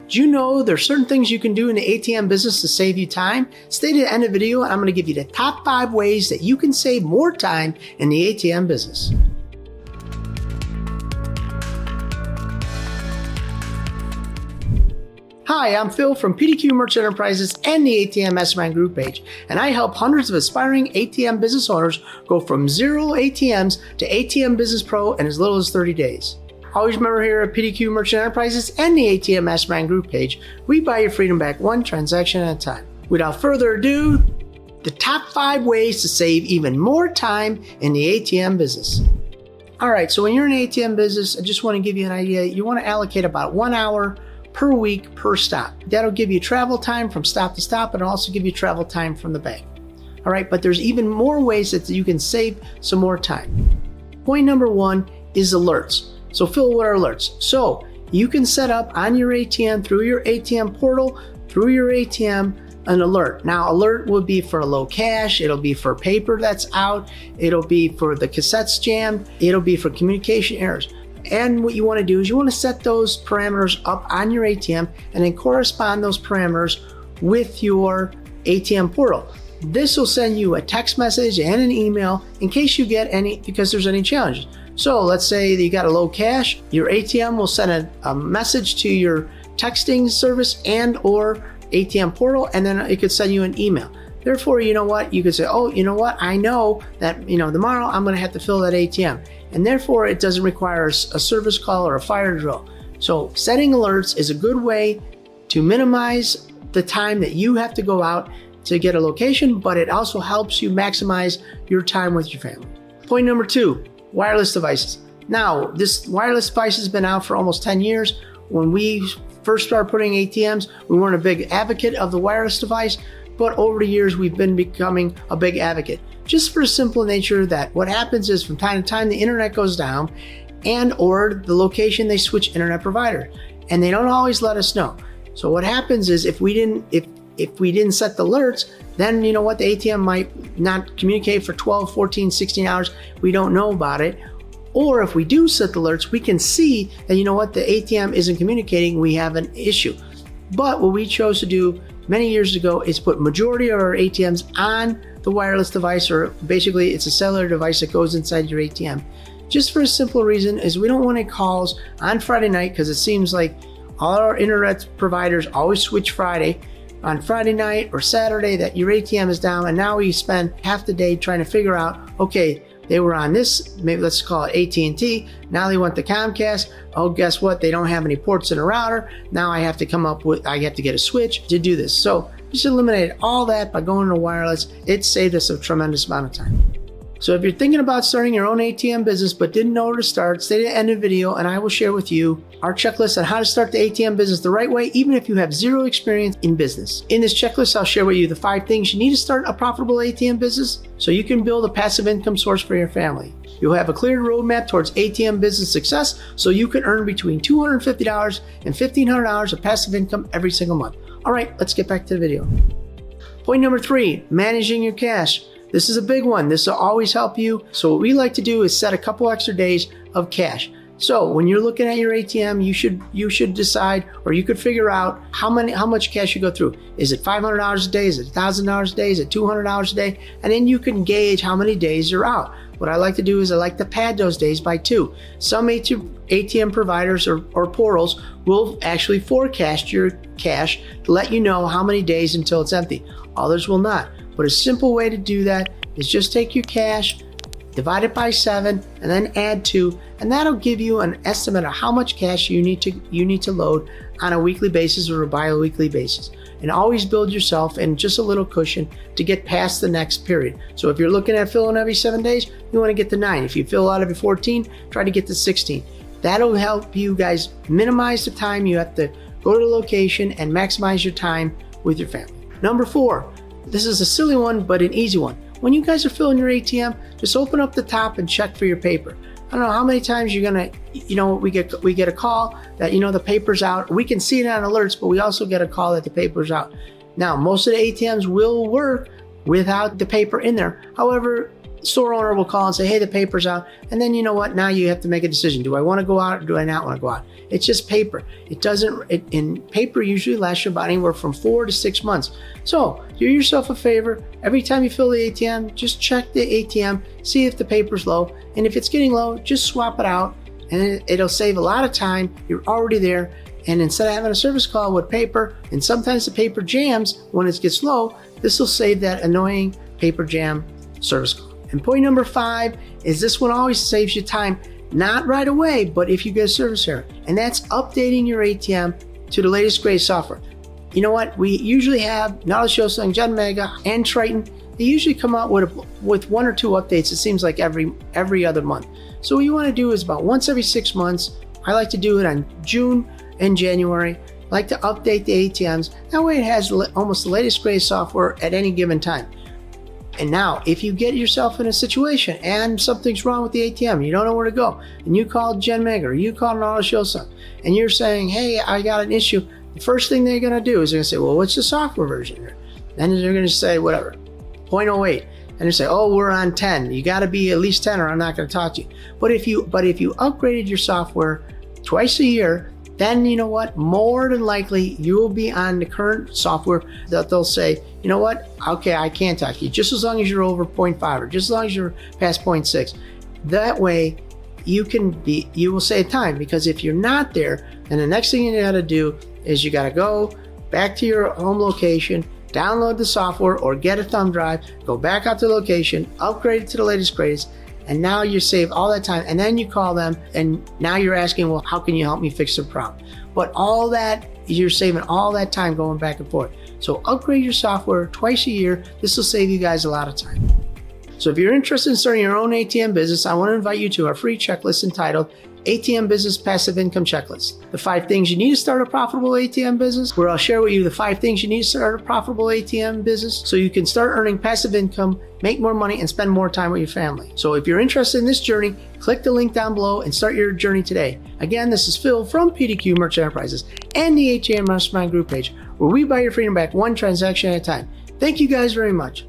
Do you know there's certain things you can do in the ATM business to save you time? Stay to the end of the video and I'm going to give you the top 5 ways that you can save more time in the ATM business. Hi, I'm Phil from PDQ Merchant Enterprises and the ATM Mastermind group page, and I help hundreds of aspiring ATM business owners go from 0 ATMs to ATM Business Pro in as little as 30 days. Always remember, here at PDQ Merchant Enterprises and the ATM Mastermind group page, we buy your freedom back one transaction at a time. Without further ado, the top 5 ways to save even more time in the ATM business. All right, so when you're in the ATM business, I just want to give you an idea. You want to allocate about 1 hour per week per stop. That'll give you travel time from stop to stop and also give you travel time from the bank. All right, but there's even more ways that you can save some more time. Point number 1 is alerts. So Phil, what are alerts? So you can set up on your ATM, through your ATM portal, through your ATM, an alert. Now, alert would be for low cash, it'll be for paper that's out, it'll be for the cassettes jammed, it'll be for communication errors. And what you want to do is you want to set those parameters up on your ATM and then correspond those parameters with your ATM portal. This will send you a text message and an email in case you get any, because there's any challenges. So let's say that you got a low cash, your ATM will send a message to your texting service and or ATM portal, and then it could send you an email. Therefore, you know what? You could say, oh, you know what? I know that, tomorrow I'm going to have to fill that ATM. And therefore, it doesn't require a service call or a fire drill. So setting alerts is a good way to minimize the time that you have to go out to get a location, but it also helps you maximize your time with your family. Point number 2, wireless devices. Now, this wireless device has been out for almost 10 years. When we first started putting ATMs, we weren't a big advocate of the wireless device, but over the years, we've been becoming a big advocate. Just for the simple nature that what happens is from time to time, the internet goes down and or the location, they switch internet provider and they don't always let us know. So what happens is if we didn't set the alerts, then you know what, the ATM might not communicate for 12, 14, 16 hours. We don't know about it. Or if we do set the alerts, we can see that, you know what, the ATM isn't communicating, we have an issue. But what we chose to do many years ago is put majority of our ATMs on the wireless device, or basically it's a cellular device that goes inside your ATM. Just for a simple reason is we don't want any calls on Friday night, because it seems like all our internet providers always switch Friday. On Friday night or Saturday that your ATM is down, and now we spend half the day trying to figure out, okay, they were on this, maybe let's call it AT&T, now they went to Comcast. Oh, guess what? They don't have any ports in a router. Now I have to get a switch to do this. So just eliminate all that by going to wireless. It saved us a tremendous amount of time. So if you're thinking about starting your own ATM business but didn't know where to start, stay to the end of the video and I will share with you our checklist on how to start the ATM business the right way, even if you have 0 experience in business. In this checklist, I'll share with you the 5 things you need to start a profitable ATM business so you can build a passive income source for your family. You'll have a clear roadmap towards ATM business success so you can earn between $250 and $1,500 of passive income every single month. All right, let's get back to the video. Point number 3, managing your cash. This is a big one. This will always help you. So what we like to do is set a couple extra days of cash. So when you're looking at your ATM, you should decide, or you could figure out how much cash you go through. Is it $500 a day? Is it $1,000 a day? Is it $200 a day? And then you can gauge how many days you're out. What I like to do is I like to pad those days by 2. Some ATM providers or portals will actually forecast your cash to let you know how many days until it's empty. Others will not. But a simple way to do that is just take your cash, divide it by 7, and then add 2, and that'll give you an estimate of how much cash you need to load on a weekly basis or a bi-weekly basis. And always build yourself in just a little cushion to get past the next period. So if you're looking at filling every 7 days, you want to get to 9. If you fill out every 14, try to get to 16. That'll help you guys minimize the time you have to go to the location and maximize your time with your family. Number 4, this is a silly one, but an easy one. When you guys are filling your ATM, just open up the top and check for your paper. I don't know how many times you're gonna, we get a call that, the paper's out. We can see it on alerts, but we also get a call that the paper's out. Now, most of the ATMs will work without the paper in there. However, store owner will call and say, hey, the paper's out. And then you know what? Now you have to make a decision. Do I want to go out or do I not want to go out? It's just paper. In paper usually lasts you about anywhere from 4 to 6 months. So do yourself a favor. Every time you fill the ATM, just check the ATM, see if the paper's low. And if it's getting low, just swap it out and it'll save a lot of time. You're already there. And instead of having a service call with paper, and sometimes the paper jams when it gets low, this will save that annoying paper jam service call. And point number 5 is this one always saves you time, not right away, but if you get a service error, and that's updating your ATM to the latest greatest software. You know what? We usually have Nautilus, Yosemite, Gen Mega, and Triton. They usually come out with 1 or 2 updates. It seems like every other month. So what you want to do is about once every 6 months. I like to do it on June and January. I like to update the ATMs. That way it has almost the latest greatest software at any given time. And now, if you get yourself in a situation and something's wrong with the ATM, you don't know where to go, and you call Gen Mega or you call Nautilus Yosemite, and you're saying, hey, I got an issue, the first thing they're going to do is they're going to say, well, what's the software version here? Then they're going to say, whatever, 0.08. And they say, oh, we're on 10. You got to be at least 10 or I'm not going to talk to you. But if you upgraded your software twice a year, then you know what? More than likely, you will be on the current software that they'll say, you know what? Okay, I can't talk to you just as long as you're over 0.5 or just as long as you're past 0.6. That way, you will save time, because if you're not there, then the next thing you got to do is you got to go back to your home location, download the software or get a thumb drive, go back out to the location, upgrade it to the latest greatest. And now you save all that time, and then you call them, and now you're asking, well, how can you help me fix the problem? But all that, you're saving all that time going back and forth. So upgrade your software twice a year. This will save you guys a lot of time. So if you're interested in starting your own ATM business, I want to invite you to our free checklist entitled ATM Business Passive Income Checklist. The 5 things you need to start a profitable ATM business, where I'll share with you the 5 things you need to start a profitable ATM business so you can start earning passive income, make more money, and spend more time with your family. So if you're interested in this journey, click the link down below and start your journey today. Again, this is Phil from PDQ Merchant Enterprises and the ATM Mastermind group page, where we buy your freedom back one transaction at a time. Thank you guys very much.